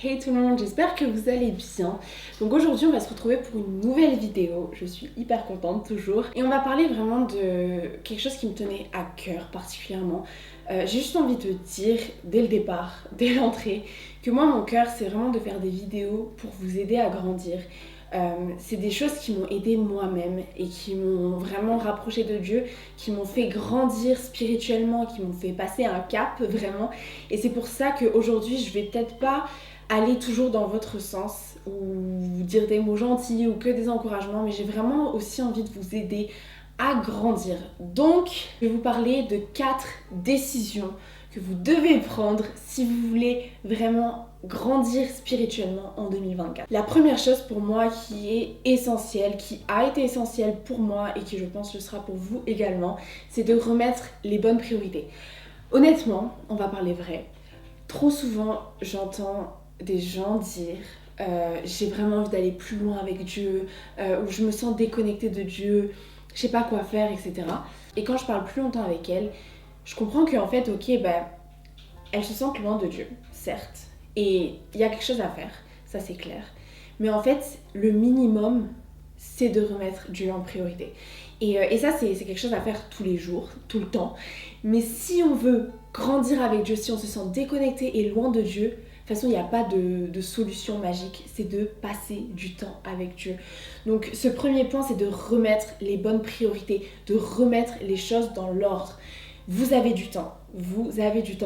Hey tout le monde, j'espère que vous allez bien. Donc aujourd'hui on va se retrouver pour une nouvelle vidéo, je suis hyper contente toujours. Et on va parler vraiment de quelque chose qui me tenait à cœur particulièrement. J'ai juste envie de dire dès le départ, dès l'entrée, que moi mon cœur c'est vraiment de faire des vidéos pour vous aider à grandir. C'est des choses qui m'ont aidé moi-même et qui m'ont vraiment rapproché de Dieu, qui m'ont fait grandir spirituellement, qui m'ont fait passer un cap vraiment. Et c'est pour ça qu'aujourd'hui je vais peut-être pas aller toujours dans votre sens ou dire des mots gentils ou que des encouragements, mais j'ai vraiment aussi envie de vous aider à grandir. Donc, je vais vous parler de 4 décisions que vous devez prendre si vous voulez vraiment grandir spirituellement en 2024. La première chose pour moi qui est essentielle, qui a été essentielle pour moi et qui je pense le sera pour vous également, c'est de remettre les bonnes priorités. Honnêtement, on va parler vrai. Trop souvent, j'entends des gens dire j'ai vraiment envie d'aller plus loin avec Dieu, ou je me sens déconnectée de Dieu, je sais pas quoi faire, etc. Et quand je parle plus longtemps avec elle, je comprends qu'en fait, ok, elle se sent loin de Dieu, certes, et il y a quelque chose à faire, ça c'est clair. Mais en fait, le minimum, c'est de remettre Dieu en priorité. Et ça, c'est quelque chose à faire tous les jours, tout le temps. Mais si on veut grandir avec Dieu, si on se sent déconnecté et loin de Dieu, de toute façon, il n'y a pas de solution magique, c'est de passer du temps avec Dieu. Donc ce premier point, c'est de remettre les bonnes priorités, de remettre les choses dans l'ordre. Vous avez du temps,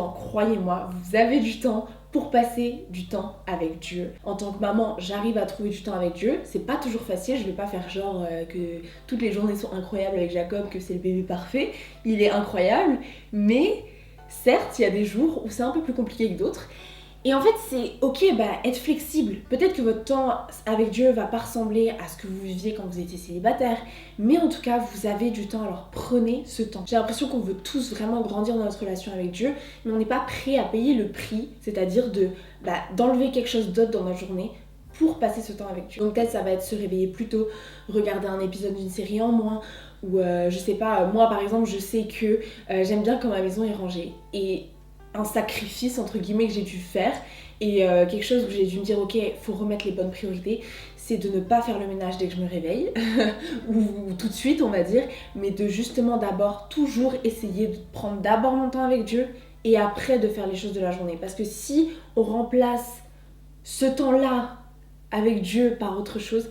croyez-moi, vous avez du temps pour passer du temps avec Dieu. En tant que maman, j'arrive à trouver du temps avec Dieu. C'est pas toujours facile, je vais pas faire genre que toutes les journées sont incroyables avec Jacob, que c'est le bébé parfait. Il est incroyable, mais certes, il y a des jours où c'est un peu plus compliqué que d'autres. Et en fait, c'est ok, être flexible. Peut-être que votre temps avec Dieu va pas ressembler à ce que vous viviez quand vous étiez célibataire, mais en tout cas, vous avez du temps, alors prenez ce temps. J'ai l'impression qu'on veut tous vraiment grandir dans notre relation avec Dieu, mais on n'est pas prêt à payer le prix, c'est-à-dire d'enlever quelque chose d'autre dans notre journée pour passer ce temps avec Dieu. Donc peut-être ça va être se réveiller plus tôt, regarder un épisode d'une série en moins, ou je sais pas, moi par exemple, je sais que j'aime bien quand ma maison est rangée. Et un sacrifice entre guillemets que j'ai dû faire et quelque chose où j'ai dû me dire ok, faut remettre les bonnes priorités, c'est de ne pas faire le ménage dès que je me réveille ou tout de suite on va dire, mais de justement d'abord toujours essayer de prendre d'abord mon temps avec Dieu et après de faire les choses de la journée, parce que si on remplace ce temps-là avec Dieu par autre chose,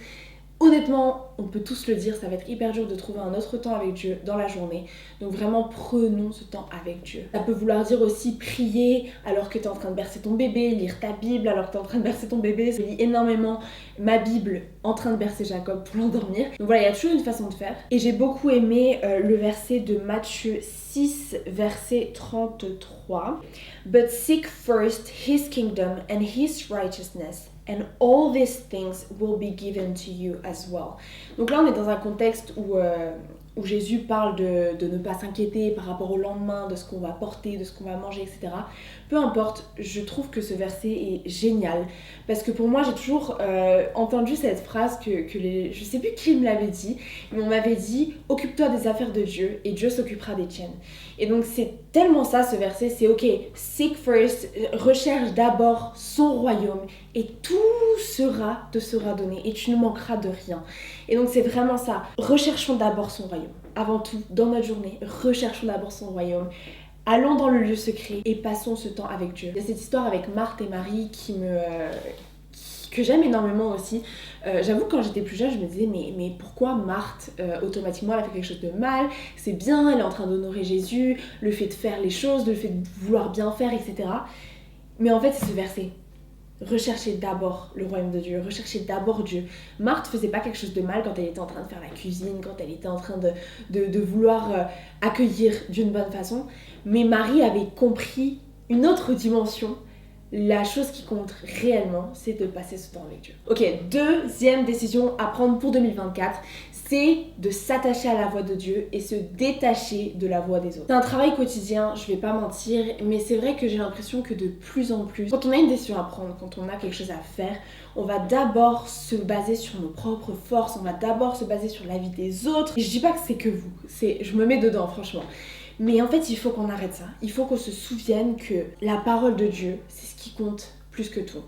honnêtement, on peut tous le dire, ça va être hyper dur de trouver un autre temps avec Dieu dans la journée. Donc vraiment, prenons ce temps avec Dieu. Ça peut vouloir dire aussi prier alors que tu es en train de bercer ton bébé, lire ta Bible alors que tu es en train de bercer ton bébé. Je lis énormément ma Bible en train de bercer Jacob pour l'endormir. Donc voilà, il y a toujours une façon de faire. Et j'ai beaucoup aimé le verset de Matthieu 6, verset 33. But seek first his kingdom and his righteousness, and all these things will be given to you as well. Donc là, on est dans un contexte où Jésus parle de ne pas s'inquiéter par rapport au lendemain, de ce qu'on va porter, de ce qu'on va manger, etc. Peu importe, je trouve que ce verset est génial. Parce que pour moi, j'ai toujours entendu cette phrase je sais plus qui me l'avait dit, mais on m'avait dit « Occupe-toi des affaires de Dieu et Dieu s'occupera des tiennes ». Et donc c'est tellement ça ce verset, c'est ok, seek first, recherche d'abord son royaume et tout te sera donné et tu ne manqueras de rien. Et donc c'est vraiment ça, recherchons d'abord son royaume. Avant tout, dans notre journée, recherchons d'abord son royaume. Allons dans le lieu secret et passons ce temps avec Dieu. Il y a cette histoire avec Marthe et Marie que j'aime énormément aussi. J'avoue, quand j'étais plus jeune, je me disais mais pourquoi Marthe, automatiquement, elle a fait quelque chose de mal, c'est bien, elle est en train d'honorer Jésus, le fait de faire les choses, le fait de vouloir bien faire, etc. Mais en fait, c'est ce verset. Recherchez d'abord le royaume de Dieu, recherchez d'abord Dieu. Marthe faisait pas quelque chose de mal quand elle était en train de faire la cuisine, quand elle était en train de vouloir accueillir d'une bonne façon, mais Marie avait compris une autre dimension. La chose qui compte réellement, c'est de passer ce temps avec Dieu. Ok, deuxième décision à prendre pour 2024, c'est de s'attacher à la voix de Dieu et se détacher de la voix des autres. C'est un travail quotidien, je vais pas mentir, mais c'est vrai que j'ai l'impression que de plus en plus, quand on a une décision à prendre, quand on a quelque chose à faire, on va d'abord se baser sur nos propres forces, on va d'abord se baser sur l'avis des autres. Et je dis pas que c'est que vous, je me mets dedans franchement. Mais en fait, il faut qu'on arrête ça. Il faut qu'on se souvienne que la parole de Dieu, c'est ce qui compte plus que tout.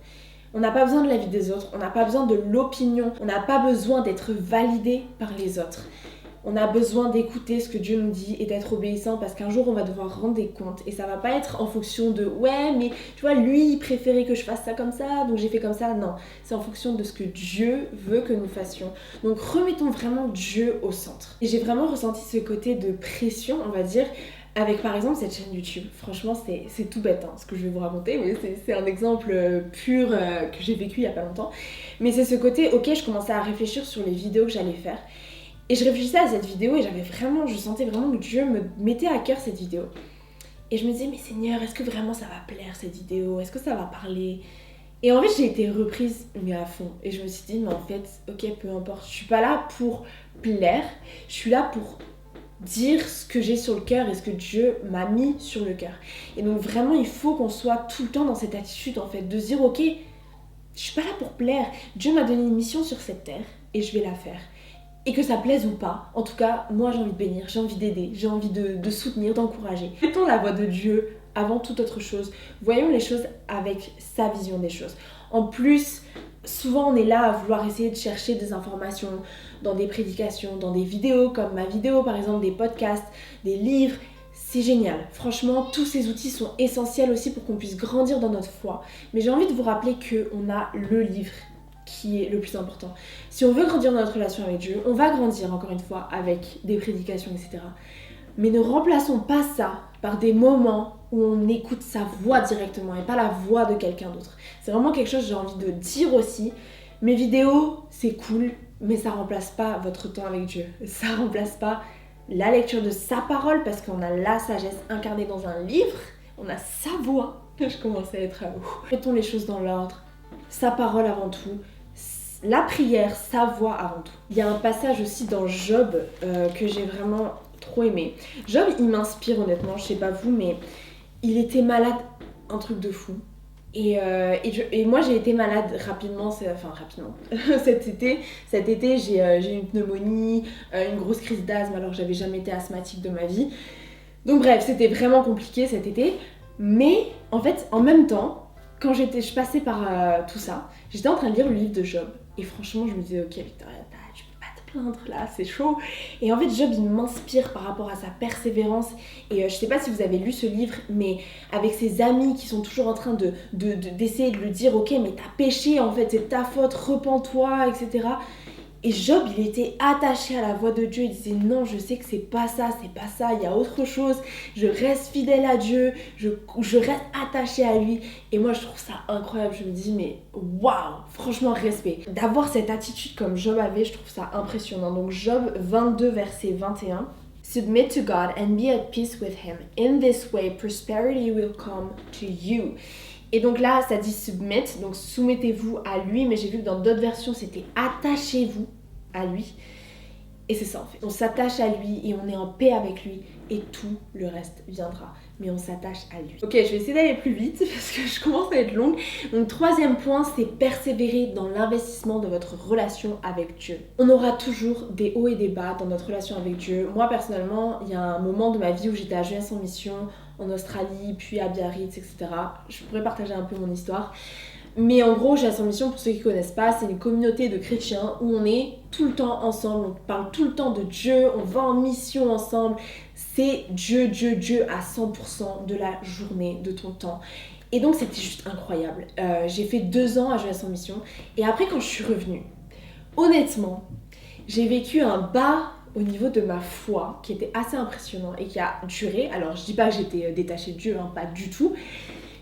On n'a pas besoin de l'avis des autres, on n'a pas besoin de l'opinion, on n'a pas besoin d'être validé par les autres. On a besoin d'écouter ce que Dieu nous dit et d'être obéissant parce qu'un jour on va devoir rendre des comptes et ça va pas être en fonction de ouais mais tu vois lui il préférait que je fasse ça comme ça donc j'ai fait comme ça. Non, c'est en fonction de ce que Dieu veut que nous fassions. Donc remettons vraiment Dieu au centre. Et j'ai vraiment ressenti ce côté de pression, on va dire, avec par exemple cette chaîne YouTube. Franchement c'est tout bête ce que je vais vous raconter, mais c'est un exemple pur que j'ai vécu il y a pas longtemps. Mais c'est ce côté, ok, je commençais à réfléchir sur les vidéos que j'allais faire. Et je réfléchissais à cette vidéo et je sentais vraiment que Dieu me mettait à cœur cette vidéo. Et je me disais, mais Seigneur, est-ce que vraiment ça va plaire cette vidéo? Est-ce que ça va parler? Et en fait, j'ai été reprise, mais à fond. Et je me suis dit, mais en fait, ok, peu importe. Je suis pas là pour plaire, je suis là pour dire ce que j'ai sur le cœur et ce que Dieu m'a mis sur le cœur. Et donc vraiment, il faut qu'on soit tout le temps dans cette attitude, en fait, de se dire, ok, je suis pas là pour plaire. Dieu m'a donné une mission sur cette terre et je vais la faire. Et que ça plaise ou pas, en tout cas, moi j'ai envie de bénir, j'ai envie d'aider, j'ai envie de soutenir, d'encourager. Mettons la voix de Dieu avant toute autre chose. Voyons les choses avec sa vision des choses. En plus, souvent on est là à vouloir essayer de chercher des informations dans des prédications, dans des vidéos comme ma vidéo par exemple, des podcasts, des livres. C'est génial. Franchement, tous ces outils sont essentiels aussi pour qu'on puisse grandir dans notre foi. Mais j'ai envie de vous rappeler qu'on a le livre qui est le plus important. Si on veut grandir dans notre relation avec Dieu, on va grandir encore une fois avec des prédications, etc. Mais ne remplaçons pas ça par des moments où on écoute sa voix directement et pas la voix de quelqu'un d'autre. C'est vraiment quelque chose que j'ai envie de dire aussi. Mes vidéos, c'est cool, mais ça remplace pas votre temps avec Dieu. Ça remplace pas la lecture de sa parole parce qu'on a la sagesse incarnée dans un livre, on a sa voix. Je commence à être à vous. Mettons les choses dans l'ordre. Sa parole avant tout, la prière, sa voix avant tout. Il y a un passage aussi dans Job que j'ai vraiment trop aimé. Job, il m'inspire honnêtement, je sais pas vous, mais il était malade, un truc de fou. Et moi j'ai été malade rapidement, cet été j'ai eu une pneumonie, une grosse crise d'asthme alors que j'avais jamais été asthmatique de ma vie. Donc bref, c'était vraiment compliqué cet été. Mais en fait, en même temps, quand je passais par tout ça, j'étais en train de lire le livre de Job. Et franchement, je me disais, ok Victoria, tu peux pas te plaindre là, c'est chaud. Et en fait, Job, il m'inspire par rapport à sa persévérance. Et je sais pas si vous avez lu ce livre, mais avec ses amis qui sont toujours en train d'essayer de lui dire, ok, mais t'as péché, en fait, c'est ta faute, repens-toi, etc. Et Job, il était attaché à la voix de Dieu. Il disait non, je sais que c'est pas ça, il y a autre chose. Je reste fidèle à Dieu, je reste attaché à lui. Et moi, je trouve ça incroyable. Je me dis, mais waouh, franchement, respect. D'avoir cette attitude comme Job avait, je trouve ça impressionnant. Donc, Job 22, verset 21. Submit to God and be at peace with Him. In this way, prosperity will come to you. Et donc là, ça dit submit, donc soumettez-vous à lui, mais j'ai vu que dans d'autres versions, c'était attachez-vous à lui. Et c'est ça en fait. On s'attache à lui et on est en paix avec lui et tout le reste viendra. Mais on s'attache à lui. Ok, je vais essayer d'aller plus vite parce que je commence à être longue. Donc troisième point, c'est persévérer dans l'investissement de votre relation avec Dieu. On aura toujours des hauts et des bas dans notre relation avec Dieu. Moi personnellement, il y a un moment de ma vie où j'étais à Jeunesse en mission, en Australie, puis à Biarritz, etc. Je pourrais partager un peu mon histoire. Mais en gros, Jeunesse en mission, pour ceux qui ne connaissent pas, c'est une communauté de chrétiens où on est tout le temps ensemble, on parle tout le temps de Dieu, on va en mission ensemble. C'est Dieu, Dieu, Dieu à 100% de la journée, de ton temps. Et donc, c'était juste incroyable. J'ai fait 2 ans à Jeunesse en mission. Et après, quand je suis revenue, honnêtement, j'ai vécu un bas au niveau de ma foi qui était assez impressionnant et qui a duré. Alors, je dis pas que j'étais détachée de Dieu, pas du tout.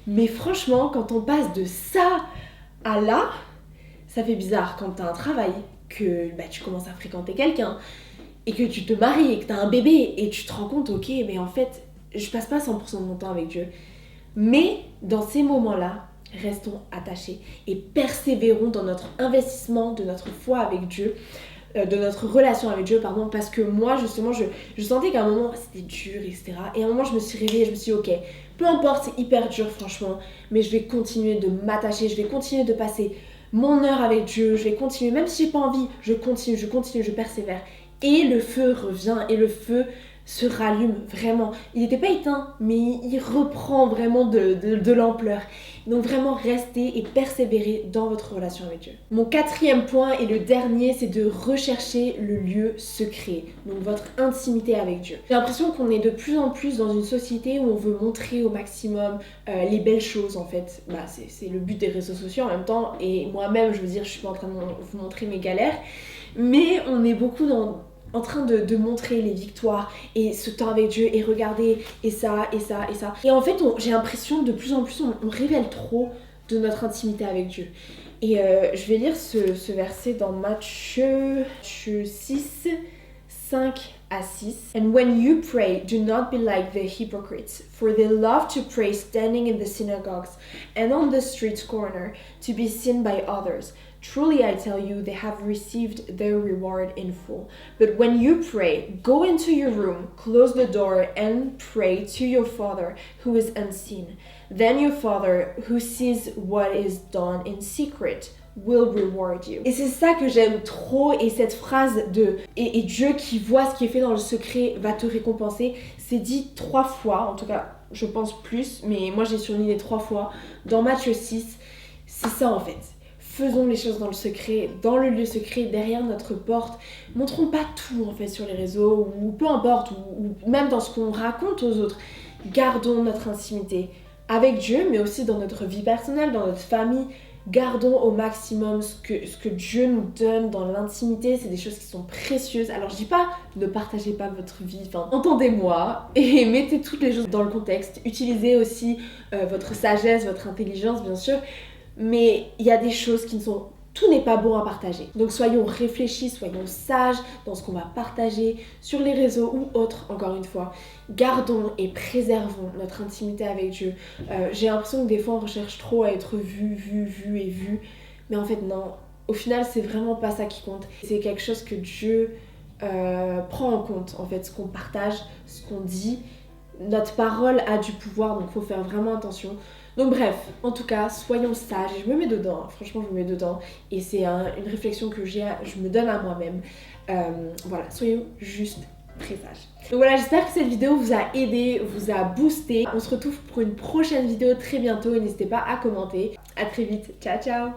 Mais franchement, quand on passe de ça à là, ça fait bizarre quand t'as un travail, que tu commences à fréquenter quelqu'un, et que tu te maries, et que t'as un bébé, et tu te rends compte, ok, mais en fait, je passe pas 100% de mon temps avec Dieu. Mais dans ces moments-là, restons attachés et persévérons dans notre investissement de notre foi avec Dieu, de notre relation avec Dieu, parce que moi, justement, je sentais qu'à un moment, c'était dur, etc. Et à un moment, je me suis réveillée, je me suis dit, ok, peu importe, c'est hyper dur, franchement, mais je vais continuer de m'attacher, je vais continuer de passer mon heure avec Dieu, je vais continuer, même si j'ai pas envie, je continue, je persévère. Et le feu revient, et le feu se rallume vraiment. Il n'était pas éteint, mais il reprend vraiment de l'ampleur. Donc vraiment restez et persévérez dans votre relation avec Dieu. Mon quatrième point et le dernier, c'est de rechercher le lieu secret, donc votre intimité avec Dieu. J'ai l'impression qu'on est de plus en plus dans une société où on veut montrer au maximum les belles choses en fait. Bah, c'est le but des réseaux sociaux en même temps, et moi-même je veux dire je suis pas en train de vous montrer mes galères, mais on est beaucoup en train de montrer les victoires et ce temps avec Dieu et regarder et ça et ça et ça. Et en fait, j'ai l'impression de plus en plus, on révèle trop de notre intimité avec Dieu. Et je vais lire ce verset dans Matthieu 6, 5 à 6. And when you pray, do not be like the hypocrites, for they love to pray standing in the synagogues and on the street corner to be seen by others. Truly I tell you, they have received their reward in full. But when you pray, go into your room, close the door, and pray to your Father who is unseen. Then your Father who sees what is done in secret will reward you. Et c'est ça que j'aime trop, et cette phrase de et Dieu qui voit ce qui est fait dans le secret va te récompenser, c'est dit 3 fois, en tout cas je pense plus, mais moi j'ai surligné 3 fois dans Matthieu 6. C'est ça en fait. Faisons les choses dans le secret, dans le lieu secret, derrière notre porte. Montrons pas tout en fait sur les réseaux, ou peu importe, ou même dans ce qu'on raconte aux autres. Gardons notre intimité avec Dieu, mais aussi dans notre vie personnelle, dans notre famille. Gardons au maximum ce que Dieu nous donne dans l'intimité. C'est des choses qui sont précieuses. Alors je dis pas ne partagez pas votre vie, enfin entendez-moi et mettez toutes les choses dans le contexte. Utilisez aussi votre sagesse, votre intelligence bien sûr. Mais il y a des choses qui ne sont... Tout n'est pas bon à partager. Donc soyons réfléchis, soyons sages dans ce qu'on va partager sur les réseaux ou autres, encore une fois. Gardons et préservons notre intimité avec Dieu. J'ai l'impression que des fois on recherche trop à être vu et vu. Mais en fait non, au final c'est vraiment pas ça qui compte. C'est quelque chose que Dieu prend en compte en fait, ce qu'on partage, ce qu'on dit. Notre parole a du pouvoir, donc il faut faire vraiment attention. Donc bref, en tout cas, soyons sages. Je me mets dedans, franchement je me mets dedans. Et c'est une réflexion que je me donne à moi-même. Voilà, soyons juste très sages. Donc voilà, j'espère que cette vidéo vous a aidé, vous a boosté. On se retrouve pour une prochaine vidéo très bientôt. N'hésitez pas à commenter. À très vite, ciao ciao.